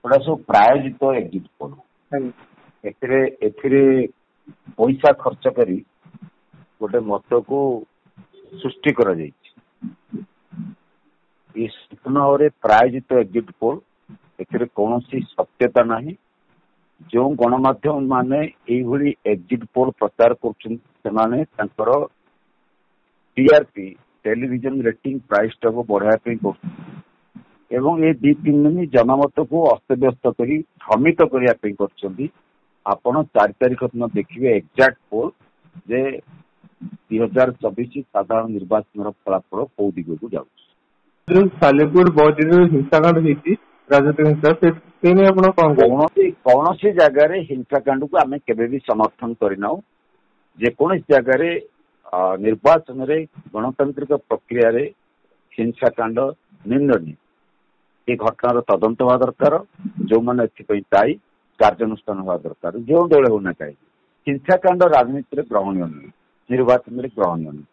गोटा सब प्रायोजित एग्जिट पोल एथिरे पैसा खर्च करी गोटे मत को सृष्टि करा संपूर्ण भाव प्रायोजित एग्जिट पोल एथिरे कौन सत्यता नहीं। जो गणमाध्यम माने एभली एग्जिट पोल प्रचार कर टीआरपी टेलीविजन रेटिंग प्राइस टाक बढ़ाई एवं ये 2-3 दिन जनमत को अस्तव्यस्त कर भ्रमित करने आपण 4 तारिख दिन देखिए एक्जाक्ट पोल जे 2024 साधारण निर्वाचन फलाफल कौ दिग को जाऊँ। सालेपुर बहुत हिंसाकांड होती राजनीतिक हिंसा कौन सी जगार हिंसाकांड को आम के समर्थन करना जेकोसी जगार निर्वाचन रे गणतांत्रिक प्रक्रिया रे हिंसाकांड निंदनीय। ये घटनार तदंत हवा दरकार जो मैंने दायी कार्यानुष्ठान हवा दरकार जो दल होना चाहिए। हिंसाकांड राजनीति में ग्रहणीय नहीं निर्वाचन में ग्रहणीय नहीं।